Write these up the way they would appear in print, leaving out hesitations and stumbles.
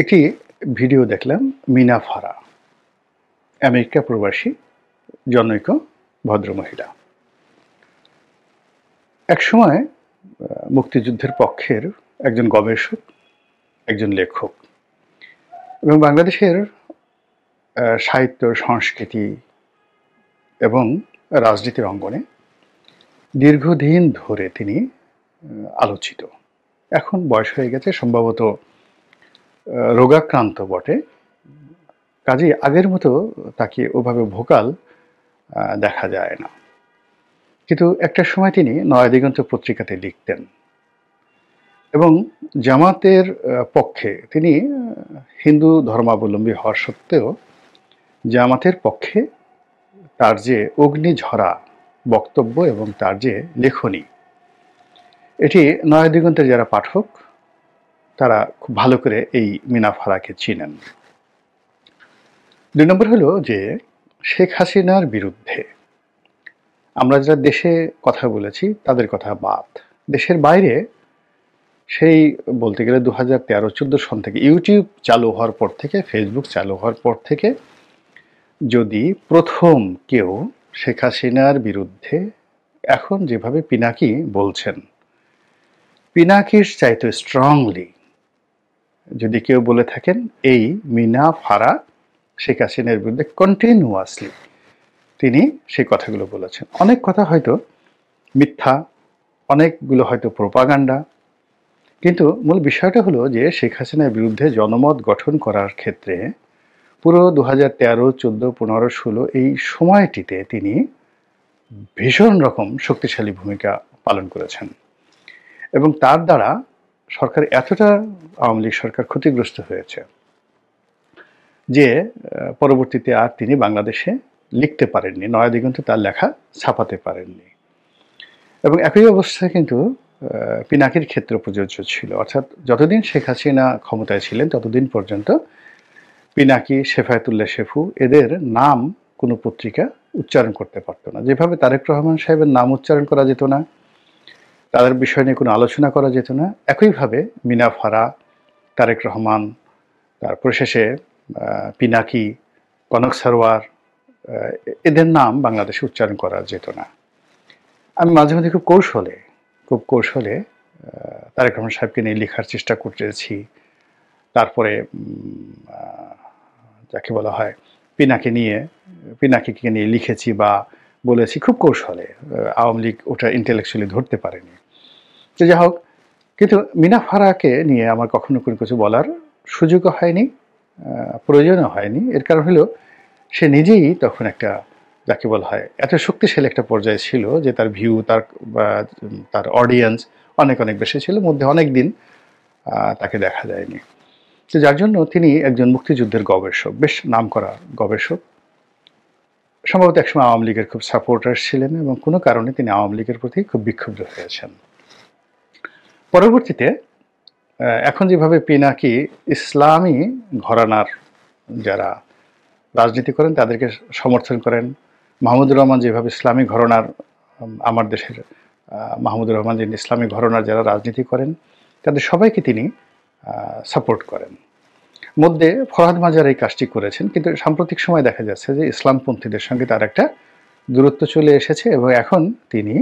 একটি ভিডিও দেখলাম মিনা ফারা, আমেরিকা প্রবাসী জনৈক ভদ্রমহিলা। একসময় মুক্তিযুদ্ধের পক্ষের একজন গবেষক, একজন লেখক এবং বাংলাদেশের সাহিত্য, সংস্কৃতি এবং রাজনীতির অঙ্গনে দীর্ঘদিন ধরে তিনি আলোচিত। এখন বয়স হয়ে গেছে, সম্ভবত রোগাক্রান্ত বটে, কাজেই আগের মতো তাকে ওভাবে ভোকাল দেখা যায় না। কিন্তু একটা সময় তিনি নয়াদিগন্ত পত্রিকাতে লিখতেন এবং জামাতের পক্ষে তিনি হিন্দু ধর্মাবলম্বী হওয়া সত্ত্বেও জামাতের পক্ষে তার যে অগ্নিঝরা বক্তব্য এবং তার যে লেখনী, এটি নয়াদিগন্তের যারা পাঠক তারা খুব ভালো করে এই মিনা ফারাকে চিনেন। ২ নম্বর হলো যে শেখ হাসিনার বিরুদ্ধে আমরা যারা দেশে কথা বলেছি তাদের কথা বাদ, দেশের বাইরে সেই বলতে গেলে 2013-14 সন থেকে ইউটিউব চালু হওয়ার পর থেকে, ফেসবুক চালু হওয়ার পর থেকে যদি প্রথম কেউ শেখ হাসিনার বিরুদ্ধে এখন যেভাবে পিনাকি বলছেন, পিনাকির চাইতে স্ট্রংলি যদি কেউ বলে থাকেন, এই মিনা ফারা শেখ হাসিনার বিরুদ্ধে কন্টিনিউয়াসলি তিনি সেই কথাগুলো বলেছেন। অনেক কথা হয়তো মিথ্যা, অনেকগুলো হয়তো প্রোপাগান্ডা, কিন্তু মূল বিষয়টা হলো যে শেখ হাসিনার বিরুদ্ধে জনমত গঠন করার ক্ষেত্রে পুরো 2013, 14, 15, 16 এই সময়টিতে তিনি ভীষণ রকম শক্তিশালী ভূমিকা পালন করেছেন এবং তার দ্বারা সরকার এতটা, আওয়ামী লীগ সরকার ক্ষতিগ্রস্ত হয়েছে যে পরবর্তীতে আর তিনি বাংলাদেশে লিখতে পারেননি, নয়াদিগন্তে তার লেখা ছাপাতে পারেননি। এবং একই অবস্থা কিন্তু পিনাকির ক্ষেত্রে প্রযোজ্য ছিল, অর্থাৎ যতদিন শেখ হাসিনা ক্ষমতায় ছিলেন ততদিন পর্যন্ত পিনাকি, শেফায়েতুল্লাহ শেফু এদের নাম কোনো পত্রিকা উচ্চারণ করতে পারত না। যেভাবে তারেক রহমান সাহেবের নাম উচ্চারণ করা যেত না, তাদের বিষয় নিয়ে কোনো আলোচনা করা যেত না, একইভাবে মিনা ফারা, তারেক রহমান, তারপর শেষে পিনাকি, কনক সারোয়ার, এদের নাম বাংলাদেশে উচ্চারণ করা যেত না। আমি মাঝে মাঝে খুব কৌশলে তারেক রহমান সাহেবকে নিয়ে লেখার চেষ্টা করতেছি, তারপরে যাকে বলা হয় পিনাকিকে নিয়ে লিখেছি বা বলেছি খুব কৌশলে। আওয়ামী লীগ ওটা ইন্টেলেকচুয়ালি ধরতে পারেনি। তো যাই হোক, কিন্তু মিনা ফারাকে নিয়ে আমার কখনো কোনো কিছু বলার সুযোগও হয়নি, প্রয়োজনও হয়নি। এর কারণ হলো সে নিজেই তখন একটা, যাকে বলা হয়, এত শক্তিশালী একটা পর্যায়ে ছিল যে তার ভিউ, তার অডিয়েন্স অনেক বেশি ছিল, মধ্যে অনেক দিন তাকে দেখা যায়নি। তো যার জন্য তিনি একজন মুক্তিযুদ্ধের গবেষক, বেশ নামকরা গবেষক, সম্ভবত একসময় আওয়ামী লীগের খুব সাপোর্টার ছিলেন এবং কোনো কারণে তিনি আওয়ামী লীগের প্রতি খুব বিক্ষুব্ধ হয়েছেন। পরবর্তীতে এখন যেভাবে পিনাকি ইসলামী ঘরানার যারা রাজনীতি করেন তাদেরকে সমর্থন করেন, মাহমুদুর রহমান যেভাবে ইসলামী ঘরানার, আমার দেশের মাহমুদুর রহমান যিনি ইসলামী ঘরানার যারা রাজনীতি করেন তাদের সবাইকে তিনি সাপোর্ট করেন। মধ্যে ফরহাদ মাজার এই কাজটি করেছেন, কিন্তু সাম্প্রতিক সময় দেখা যাচ্ছে যে ইসলামপন্থীদের সঙ্গে তার একটা দূরত্ব চলে এসেছে এবং এখন তিনি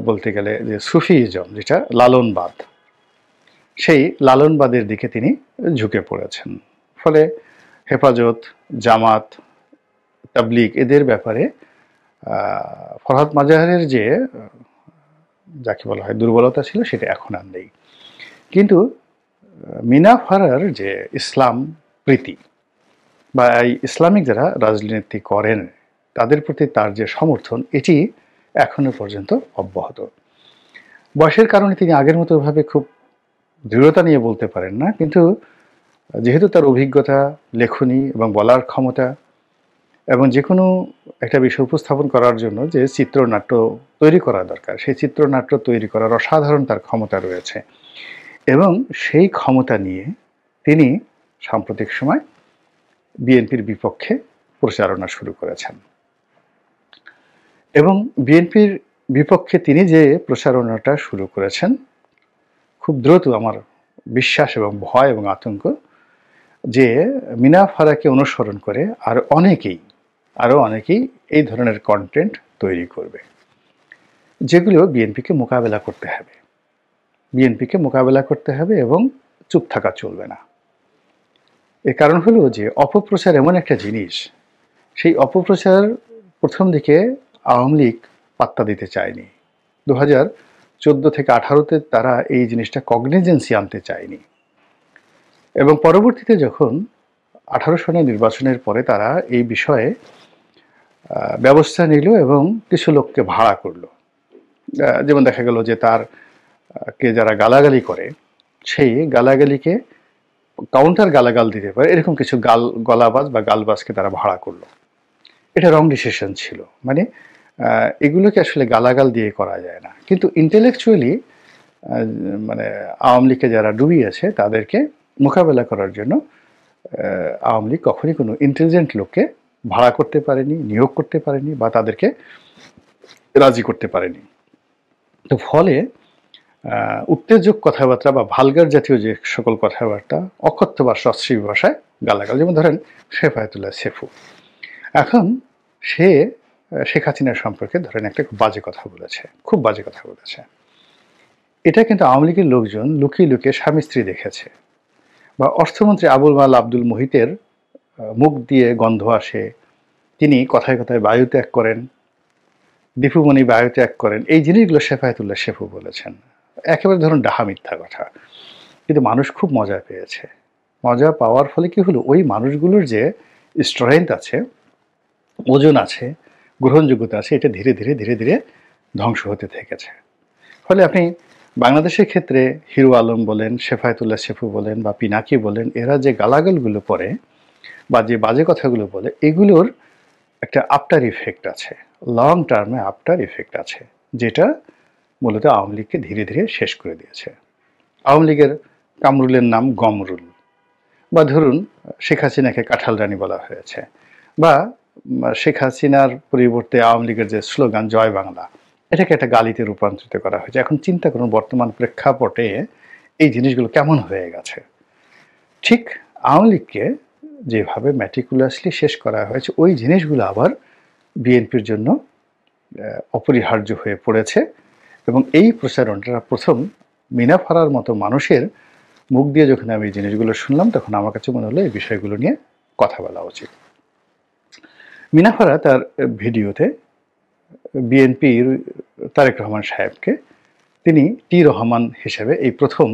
বলতে গেলে যে সুফিইজম, যেটা লালনবাদ, সেই লালনবাদের দিকে তিনি ঝুঁকে পড়েছেন। ফলে হেফাজত, জামাত, তাবলিগ এদের ব্যাপারে ফরহাদ মাজারের যে, যাকে বলা হয়, দুর্বলতা ছিল সেটা এখন আর নেই। কিন্তু মিনা ফারার যে ইসলাম প্রীতি বা এই ইসলামিক যারা রাজনীতি করেন তাদের প্রতি তার যে সমর্থন, এটি এখনো পর্যন্ত অব্যাহত। বয়সের কারণে তিনি আগের মতো ভাবে খুব দৃঢ়তা নিয়ে বলতে পারেন না, কিন্তু যেহেতু তার অভিজ্ঞতা, লেখনী এবং বলার ক্ষমতা এবং যে কোনো একটা বিষয় উপস্থাপন করার জন্য যে চিত্রনাট্য তৈরি করা দরকার, সেই চিত্রনাট্য তৈরি করার অসাধারণ তার ক্ষমতা রয়েছে এবং সেই ক্ষমতা নিয়ে তিনি সাম্প্রতিক সময় বিএনপির বিপক্ষে প্রচারণা শুরু করেছেন এবং বিএনপির বিপক্ষে তিনি যে প্রচারণাটা শুরু করেছেন, খুব দ্রুত আমার বিশ্বাস এবং ভয় এবং আতঙ্ক যে মিনা ফারাকে অনুসরণ করে আরও অনেকেই এই ধরনের কন্টেন্ট তৈরি করবে, যেগুলো বিএনপিকে মোকাবেলা করতে হবে এবং চুপ থাকা চলবে না। এর কারণ হলো যে অপপ্রচার এমন একটা জিনিস, সেই অপপ্রচার প্রথম দিকে আওয়ামী লীগ পাত্তা দিতে চায়নি। 2014 থেকে 18-তে তারা এই জিনিসটা কগনিজেন্সি আনতে চায়নি, এবং পরবর্তীতে যখন 18 সনের নির্বাচনের পরে তারা এই বিষয়ে ব্যবস্থা নিল এবং কিছু লোককে ভাড়া করলো। যেমন দেখা গেল যে তার কে যারা গালাগালি করে সেই গালাগালিকে কাউন্টার গালাগাল দিতে পারে এরকম কিছু গলাবাজ বা গালবাজকে তারা ভাড়া করলো। এটা রং ডিসিশন ছিল, মানে এগুলোকে আসলে গালাগাল দিয়ে করা যায় না, কিন্তু ইন্টেলেকচুয়ালি মানে আওয়ামী লীগকে যারা ডুবিয়েছে তাদেরকে মোকাবেলা করার জন্য আওয়ামী লীগ কখনই কোনো ইন্টেলিজেন্ট লোককে ভাড়া করতে পারেনি, নিয়োগ করতে পারেনি, বা তাদেরকে রাজি করতে পারেনি। তো ফলে উত্তেজক কথাবার্তা বা ভালগার জাতীয় যে সকল কথাবার্তা, অকথ্য বা সশ্রী ভাষায় গালাগাল, যেমন ধরেন শেফায়েতুল্লাহ সেফু, এখন সে শেখ হাসিনার সম্পর্কে ধরেন একটা খুব বাজে কথা বলেছে। এটা কিন্তু আওয়ামী লীগের লোকজন লুকিয়ে লুকিয়ে স্বামী স্ত্রী দেখেছে, বা অর্থমন্ত্রী আবুল মাল আব্দুল মুহিতের মুখ দিয়ে গন্ধ আসে, তিনি কথায় কথায় বায়ু ত্যাগ করেন, দীপুমণি বায়ু ত্যাগ করেন, এই জিনিসগুলো শেফায়েতুল্লাহ সেফু বলেছেন। একেবারে ধরুন ডাহা মিথ্যা কথা, কিন্তু মানুষ খুব মজা পেয়েছে। মজা পাওয়ার ফলে কি হলো, ওই মানুষগুলোর যে স্ট্রেংথ আছে, ওজন আছে, গ্রহণযোগ্যতা আছে, এটা ধীরে ধীরে ধ্বংস হতে থেকেছে। ফলে আপনি বাংলাদেশের ক্ষেত্রে হিরো আলম বলেন, শেফায়েতুল্লাহ সেফু বলেন, বা পিনাকি বলেন, এরা যে গালাগালগুলো পড়ে বা যে বাজে কথাগুলো বলে, এগুলোর একটা আফটার ইফেক্ট আছে, লং টার্মে আফটার ইফেক্ট আছে, যেটা মূলত আওয়ামী লীগকে ধীরে ধীরে শেষ করে দিয়েছে। আওয়ামী লীগের কামরুলের নাম গমরুল, বা ধরুন শেখ হাসিনাকে কাঁঠাল রানী বলা হয়েছে, বা শেখ হাসিনার পরিবর্তে আওয়ামী লীগের যে স্লোগান জয় বাংলা, এটাকে একটা গালিতে রূপান্তরিত করা হয়েছে। এখন চিন্তা করুন বর্তমান প্রেক্ষাপটে এই জিনিসগুলো কেমন হয়ে গেছে। ঠিক আওয়ামী লীগকে যেভাবে ম্যাটিকুলাসলি শেষ করা হয়েছে, ওই জিনিসগুলো আবার বিএনপির জন্য অপরিহার্য হয়ে পড়েছে, এবং এই প্রচারণটা প্রথম মিনা ফারার মতো মানুষের মুখ দিয়ে যখন আমি এই জিনিসগুলো শুনলাম, তখন আমার কাছে মনে হলো এই বিষয়গুলো নিয়ে কথা বলা উচিত। মিনা ফারা তার ভিডিওতে বিএনপির তারেক রহমান সাহেবকে তিনি টি রহমান হিসেবে এই প্রথম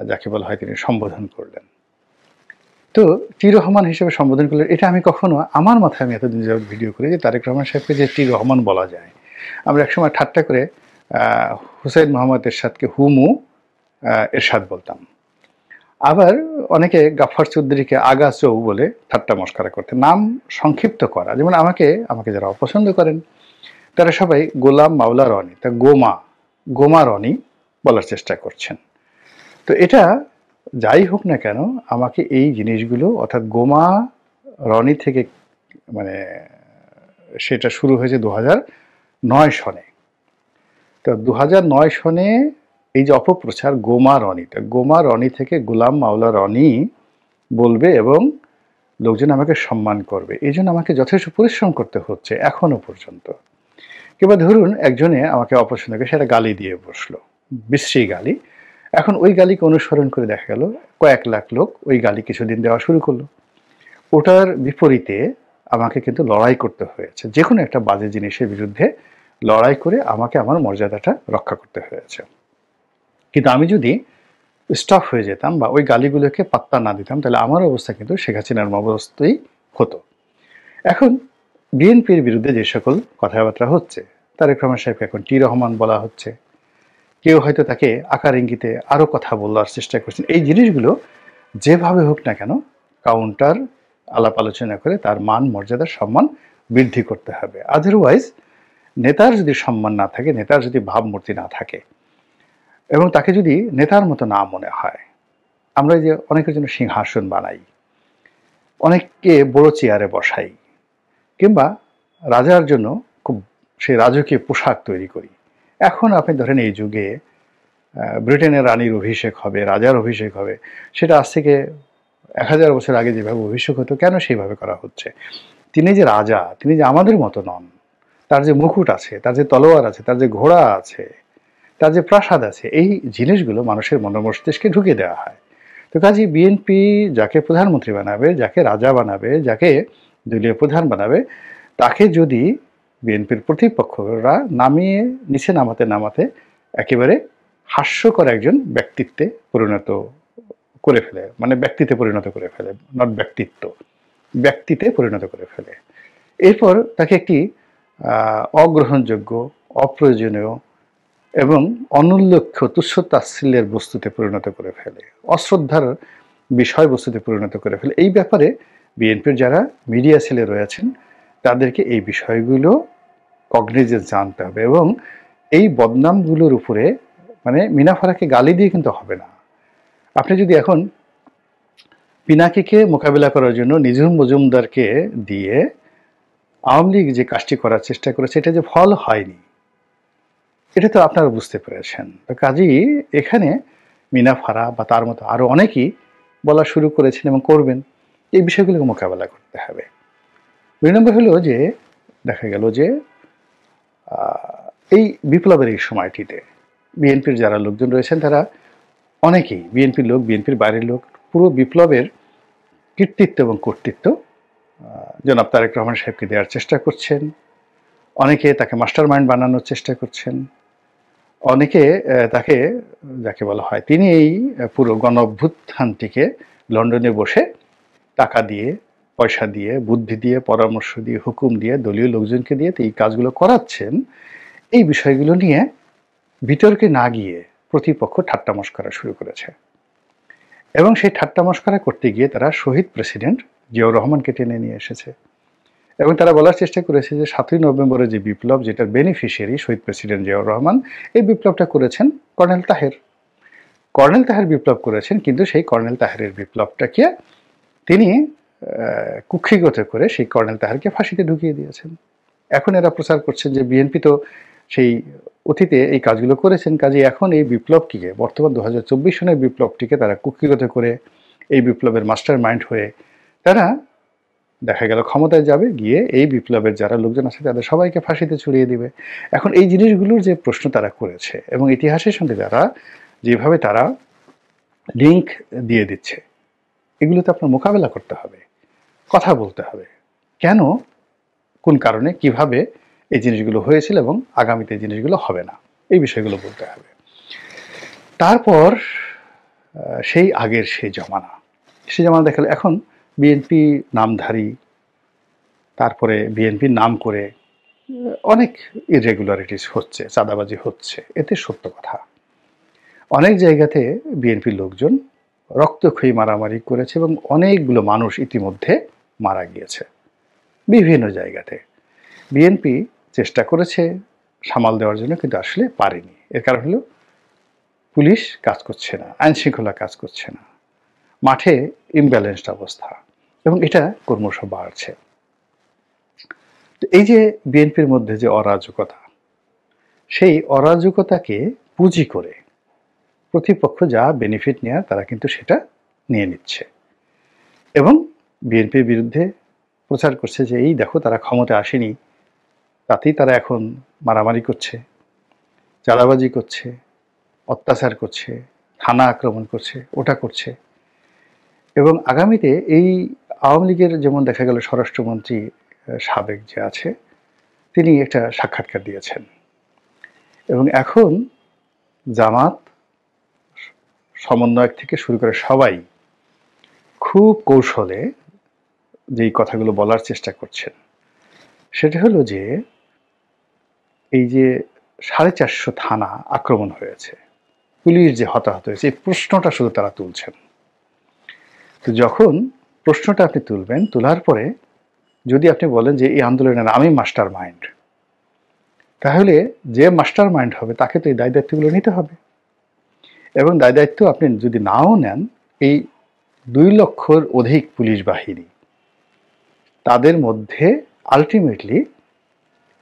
যাকে বলা হয় তিনি সম্বোধন করলেন। তো টি রহমান হিসেবে সম্বোধন করলেন, এটা আমি কখনো আমার মাথায় আমি এতদিন যাবত ভিডিও করি যে তারেক রহমান সাহেবকে যে টি রহমান বলা যায়। আমরা একসময় ঠাট্টা করে হুসাইন মোহাম্মদ এরশাদকে হুমু এরশাদ বলতাম। আবার অনেকে গাফফার চৌধুরীকে আগা চৌ বলে ঠাট্টা মস্করা করতেন, নাম সংক্ষিপ্ত করা। যেমন আমাকে যারা অপছন্দ করেন তারা সবাই গোলাম মাওলা রনি, তা গোমা রনি বলার চেষ্টা করছেন। তো এটা যাই হোক না কেন, আমাকে এই জিনিসগুলো, অর্থাৎ গোমা রনি থেকে মানে সেটা শুরু হয়েছে 2009 সনে। তো 2009 সনে এই যে অপপ্রচার গোমা রনি থেকে গোলাম মাওলা রনি বলবে এবং লোকজন আমাকে সম্মান করবে, এই জন্য আমাকে যথেষ্ট পরিশ্রম করতে হচ্ছে এখনো পর্যন্ত। কিংবা ধরুন একজনে আমাকে অপছন্দ করে, সেটা গালি দিয়ে বসলো, বিশ্রী গালি। এখন ওই গালিকে অনুসরণ করে দেখা গেল কয়েক লাখ লোক ওই গালি কিছুদিন দেওয়া শুরু করলো। ওটার বিপরীতে আমাকে কিন্তু লড়াই করতে হয়েছে, যে কোনো একটা বাজে জিনিসের বিরুদ্ধে লড়াই করে আমাকে আমার মর্যাদাটা রক্ষা করতে হয়েছে। কিন্তু আমি যদি স্টপ হয়ে যেতাম বা ওই গালিগুলোকে পাত্তা না দিতাম, তাহলে আমার অবস্থা কিন্তু শেখ হাসিনার অবস্থাই হতো। এখন বিএনপির বিরুদ্ধে যে সকল কথাবার্তা হচ্ছে, তারেক রহমান সাহেবকে এখন টি রহমান বলা হচ্ছে, কেউ হয়তো তাকে আকার ইঙ্গিতে আরও কথা বলার চেষ্টা করছেন। এই জিনিসগুলো যেভাবে হোক না কেন কাউন্টার আলাপ আলোচনা করে তার মান মর্যাদা সম্মান বৃদ্ধি করতে হবে। আদারওয়াইজ নেতার যদি সম্মান না থাকে, নেতার যদি ভাবমূর্তি না থাকে, এবং তাকে যদি নেতার মতো না মনে হয়, আমরা যে অনেকের জন্য সিংহাসন বানাই, অনেককে বড় চেয়ারে বসাই, কিংবা রাজার জন্য খুব সেই রাজকীয় পোশাক তৈরি করি। এখন আপনি ধরেন এই যুগে ব্রিটেনের রানীর অভিষেক হবে, রাজার অভিষেক হবে, সেটা আজ থেকে 1000 বছর আগে যেভাবে অভিষেক হতো কেন সেইভাবে করা হচ্ছে? তিনি যে রাজা, তিনি যে আমাদের মতো নন। তার যে মুকুট আছে, তার যে তলোয়ার আছে, তার যে ঘোড়া আছে, তার যে প্রাসাদ আছে, এই জিনিসগুলো মানুষের মস্তিষ্কে ঢুকিয়ে দেওয়া হয়। তো কাজেই বিএনপি যাকে প্রধানমন্ত্রী বানাবে, যাকে রাজা বানাবে, যাকে দলীয় প্রধান বানাবে, তাকে যদি বিএনপির প্রতিপক্ষরা নামিয়ে নিচে নামাতে একেবারে হাস্যকর একজন ব্যক্তিত্বে পরিণত করে ফেলে, মানে ব্যক্তিতে পরিণত করে ফেলে, নট ব্যক্তিত্ব, ব্যক্তিতে পরিণত করে ফেলে। এরপর তাকে একটি অগ্রহণযোগ্য, অপ্রয়োজনীয় এবং অনুল্লেখ্য তুচ্ছ তাচ্ছিল্যের বস্তুতে পরিণত করে ফেলে, অশ্রদ্ধার বিষয়বস্তুতে পরিণত করে ফেলে। এই ব্যাপারে বিএনপির যারা মিডিয়া সেলে রয়েছেন তাদেরকে এই বিষয়গুলো কগনিজেন্স জানতে হবে এবং এই বদনামগুলোর উপরে মানে মিনাফারাকে গালি দিয়ে কিন্তু হবে না। আপনি যদি এখন পিনাকিকে মোকাবিলা করার জন্য নিঝুম মজুমদারকে দিয়ে আওয়ামী লীগ যে কাজটি করার চেষ্টা করেছে এটা যে ফল হয়নি, এটা তো আপনারা বুঝতে পেরেছেন। কাজেই এখানে মিনাফারা বা তার মতো আরো অনেকেই বলা শুরু করেছেন এবং করবেন। এই বিষয়গুলোকে মোকাবেলা করতে হবে। 2 নম্বর হলো যে দেখা গেল যে এই বিপ্লবের এই সময়টিতে বিএনপির যারা লোকজন রয়েছেন তারা অনেকেই বিএনপির লোক, বিএনপির বাইরের লোক, পুরো বিপ্লবের কৃতিত্ব এবং কর্তৃত্ব জনাব তারেক রহমান সাহেবকে দেওয়ার চেষ্টা করছেন। অনেকে তাকে মাস্টার মাইন্ড বানানোর চেষ্টা করছেন, অনেকে তাকে যাকে বলা হয় তিনি এই পুরো গণ অভ্যুত্থানটিকে লন্ডনে বসে টাকা দিয়ে, পয়সা দিয়ে, বুদ্ধি দিয়ে, পরামর্শ দিয়ে, হুকুম দিয়ে, দলীয় লোকজনকে দিয়ে এই কাজগুলো করাচ্ছেন। এই বিষয়গুলো নিয়ে বিতর্কে না গিয়ে প্রতিপক্ষ ঠাট্টা মশকরা শুরু করেছে এবং সেই ঠাট্টা মশকরা করতে গিয়ে তারা শহীদ প্রেসিডেন্ট জিয়াউর রহমানকে টেনে নিয়ে এসেছে এবং তারা বলার চেষ্টা করেছে যে 7ই নভেম্বরের যে বিপ্লব, যেটার বেনিফিশিয়ারি শহীদ প্রেসিডেন্ট জিয়াউর রহমান, এই বিপ্লবটা করেছেন কর্নেল তাহের। কর্নেল তাহের বিপ্লব করেছেন, কিন্তু সেই কর্নেল তাহেরের বিপ্লবটাকে তিনি কুক্ষিগত করে সেই কর্নেল তাহেরকে ফাঁসিতে ঢুকিয়ে দিয়েছেন। এখন এরা প্রচার করছেন যে বিএনপি তো সেই অতীতে এই কাজগুলো করেছেন, কাজে এখন এই বিপ্লবটিকে, বর্তমান 2024 সনের বিপ্লবটিকে তারা কুক্ষিগত করে এই বিপ্লবের মাস্টার মাইন্ড হয়ে তারা দেখা গেল ক্ষমতায় যাবে, গিয়ে এই বিপ্লবের যারা লোকজন আছে তাদের সবাইকে ফাঁসিতে ছুড়িয়ে দিবে। এখন এই জিনিসগুলোর যে প্রশ্ন তারা করেছে এবং ইতিহাসের সঙ্গে যারা যেভাবে তারা লিঙ্ক দিয়ে দিচ্ছে, এগুলোতে আপনার মোকাবেলা করতে হবে, কথা বলতে হবে, কেন, কোন কারণে, কিভাবে এই জিনিসগুলো হয়েছিল এবং আগামীতে এই জিনিসগুলো হবে না, এই বিষয়গুলো বলতে হবে। তারপর সেই আগের সেই জমানা দেখা গেল এখন বিএনপি নামধারী, তারপরে বিএনপির নাম করে অনেক ইরেগুলারিটিস হচ্ছে, চাঁদাবাজি হচ্ছে, এতে সত্য কথা। অনেক জায়গাতে বিএনপির লোকজন রক্তক্ষয়ী মারামারি করেছে এবং অনেকগুলো মানুষ ইতিমধ্যে মারা গিয়েছে বিভিন্ন জায়গাতে। বিএনপি চেষ্টা করেছে সামাল দেওয়ার জন্য, কিন্তু আসলে পারেনি। এর কারণ হলো পুলিশ কাজ করছে না, আইন শৃঙ্খলা কাজ করছে না, মাঠে ইমব্যালেন্সড অবস্থা এবং এটা ক্রমশ বাড়ছে। তো এই যে বিএনপির মধ্যে যে অরাজকতা, সেই অরাজকতাকে পুঁজি করে প্রতিপক্ষ যা বেনিফিট নেওয়ার তারা কিন্তু সেটা নিয়ে নিচ্ছে এবং বিএনপির বিরুদ্ধে প্রচার করছে যে এই দেখো তারা ক্ষমতায় আসেনি, তাতেই তারা এখন মারামারি করছে, চাঁদাবাজি করছে, অত্যাচার করছে, থানা আক্রমণ করছে, ওটা করছে। এবং আগামীতে এই আওয়ামী লীগের যেমন দেখা গেল স্বরাষ্ট্রমন্ত্রী সাবেক যে আছে তিনি একটা সাক্ষাৎকার দিয়েছেন এবং এখন জামাত সমন্বয়ক থেকে শুরু করে সবাই খুব কৌশলে যেই কথাগুলো বলার চেষ্টা করছেন সেটা হলো যে এই যে 450 থানা আক্রমণ হয়েছে, পুলিশ যে হতাহত হয়েছে, এই প্রশ্নটা শুধু তারা তুলছেন। তো যখন প্রশ্নটা আপনি তুলবেন, তোলার পরে যদি আপনি বলেন যে এই আন্দোলনের আমি মাস্টার মাইন্ড, তাহলে যে মাস্টার মাইন্ড হবে তাকে তো এই দায় দায়িত্বগুলো নিতে হবে এবং দায় দায়িত্ব আপনি যদি নাও নেন, এই 2 লক্ষর অধিক পুলিশ বাহিনী, তাদের মধ্যে আলটিমেটলি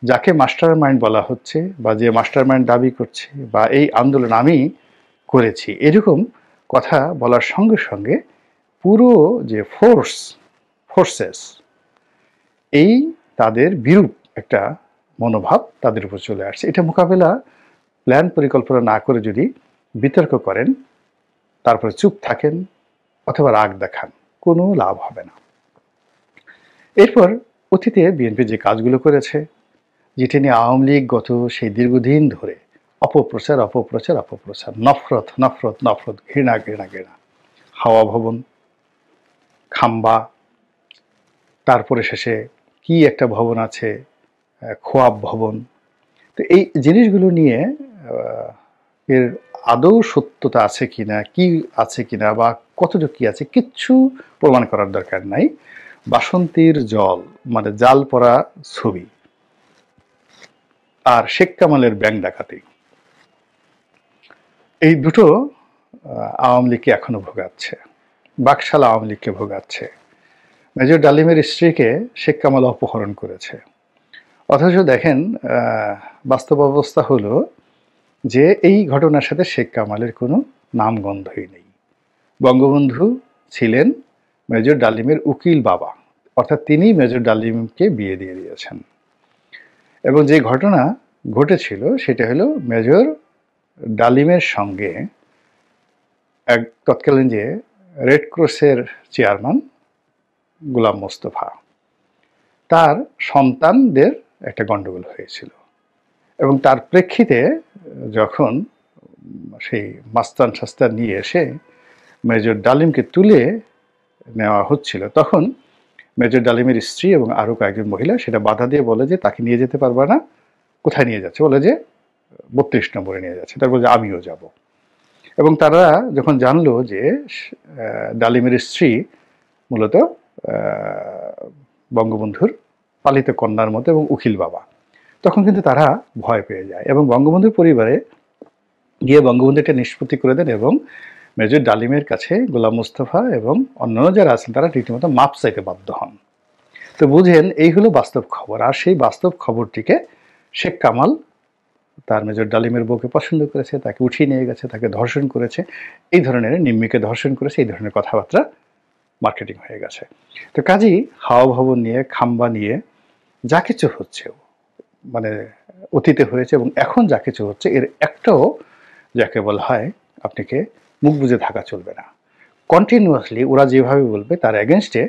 যাকে মাস্টার মাইন্ড বলা হচ্ছে বা যে মাস্টার মাইন্ড দাবি করছে বা এই আন্দোলন আমি করেছি এরকম কথা বলার সঙ্গে সঙ্গে পুরো যে ফোর্সেস এই তাদের বিরূপ একটা মনোভাব তাদের উপর চলে আসছে। এটা মোকাবেলা প্ল্যান পরিকল্পনা না করে যদি বিতর্ক করেন, তারপরে চুপ থাকেন অথবা রাগ দেখান, কোনো লাভ হবে না। এরপর অতীতে বিএনপি যে কাজগুলো করেছে, যেটা নিয়ে আওয়ামী লীগ গত সেই দীর্ঘদিন ধরে অপপ্রচার, নফরত নফরত নফরত, ঘৃণা ঘৃণা ঘৃণা, হাওয়া ভবন, খাম্বা, তারপরে শেষে কি একটা ভবন আছে, খোয়াব ভবন। তো এই জিনিসগুলো নিয়ে এর আদৌ সত্যতা আছে কিনা, কি আছে কিনা বা কতটুকু কি আছে, কিচ্ছু প্রমাণ করার দরকার নাই। বাসন্তীর জল মানে জাল পড়া ছবি আর শেখ কামালের ব্যাংক ডাকাতি, এই দুটো আওয়ামী লীগকে এখনো ভোগাচ্ছে, বাকশাল আওয়ামী লীগকে ভোগাচ্ছে। মেজর ডালিমের স্ত্রীকে শেখ কামাল অপহরণ করেছে, অথচ দেখেন বাস্তব অবস্থা হলো যে এই ঘটনার সাথে শেখ কামালের কোনো নামগন্ধই নেই। বঙ্গবন্ধু ছিলেন মেজর ডালিমের উকিল বাবা, অর্থাৎ তিনি মেজর ডালিমকে বিয়ে দিয়ে দিয়েছেন। এবং যে ঘটনা ঘটেছিল সেটা হলো মেজর ডালিমের সঙ্গে এক তৎকালীন যে রেড ক্রসের চেয়ারম্যান গোলাম মোস্তফা, তার সন্তানদের একটা গন্ডগোল হয়েছিল এবং তার প্রেক্ষিতে যখন সেই মাস্তান শাস্তান নিয়ে এসে মেজর ডালিমকে তুলে নেওয়া হচ্ছিল, তখন মেজর ডালিমের স্ত্রী এবং আরও কয়েকজন মহিলা সেটা বাধা দিয়ে বলে যে তাকে নিয়ে যেতে পারবে না। কোথায় নিয়ে যাচ্ছে? বলে যে 32 নম্বরে নিয়ে যাচ্ছে। তারপর যে আমিও যাব। এবং তারা যখন জানলো যে ডালিমের স্ত্রী মূলত বঙ্গবন্ধুর পালিত কন্যার মতো এবং উকিল বাবা, তখন কিন্তু তারা ভয় পেয়ে যায় এবং বঙ্গবন্ধুর পরিবারে গিয়ে বঙ্গবন্ধু এটা নিষ্পত্তি করে দেন এবং মেজর ডালিমের কাছে গোলাম মোস্তফা এবং অন্যান্য যারা আছেন তারা রীতিমতো মাপ চাইতে বাধ্য হন। তো বুঝেন এই হলো বাস্তব খবর। আর সেই বাস্তব খবরটিকে শেখ কামাল তার মেজর ডালিমের বউকে পছন্দ করেছে, তাকে উঠিয়ে নিয়ে গেছে, তাকে ধর্ষণ করেছে, এই ধরনের, নিম্মিকে ধর্ষণ করেছে, এই ধরনের কথাবার্তা মার্কেটিং হয়ে গেছে। তো কাজেই হাওয়া ভবন নিয়ে, খাম্বা নিয়ে যা কিছু হচ্ছে, মানে অতীতে হয়েছে এবং এখন যা কিছু হচ্ছে, এর একটাও যাকে বলা হয় আপনাকে মুখ বুজে থাকা চলবে না। কন্টিনিউয়াসলি ওরা যেভাবে বলবে তার এগেনস্টে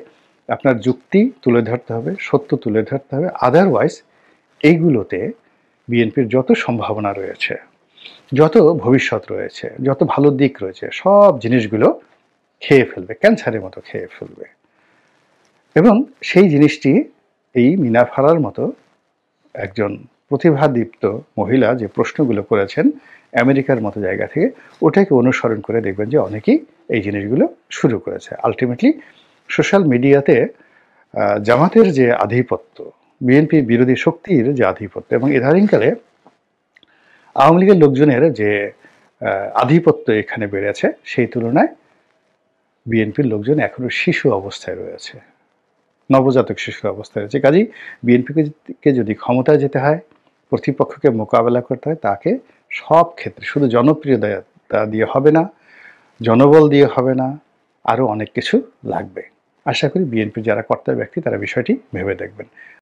আপনার যুক্তি তুলে ধরতে হবে, সত্য তুলে ধরতে হবে। আদারওয়াইজ এইগুলোতে বিএনপির যত সম্ভাবনা রয়েছে, যত ভবিষ্যৎ রয়েছে, যত ভালো দিক রয়েছে, সব জিনিসগুলো খেয়ে ফেলবে, ক্যান্সারের মতো খেয়ে ফেলবে। এবং সেই জিনিসটি এই মিনা ফারার মতো একজন প্রতিভাদীপ্ত মহিলা যে প্রশ্নগুলো করেছেন আমেরিকার মতো জায়গা থেকে, ওটাকে অনুসরণ করে দেখবেন যে অনেকেই এই জিনিসগুলো শুরু করেছে। আলটিমেটলি সোশ্যাল মিডিয়াতে জামাতের যে আধিপত্য, বিএনপি বিরোধী শক্তির যে আধিপত্য এবং ইদানিংকালে আওয়ামী লীগের লোকজনের যে আধিপত্য এখানে বেড়েছে, সেই তুলনায় বিএনপির লোকজন এখনো শিশু অবস্থায় রয়েছে, নবজাতক শিশুর অবস্থায় রয়েছে। কাজেই বিএনপিকে যদি ক্ষমতায় যেতে হয়, প্রতিপক্ষকে মোকাবেলা করতে হয়, তাকে সব ক্ষেত্রে শুধু জনপ্রিয়তা দিয়ে হবে না, জনবল দিয়ে হবে না, আরও অনেক কিছু লাগবে। আশা করি বিএনপির যারা কর্তা ব্যক্তি তারা বিষয়টি ভেবে দেখবেন।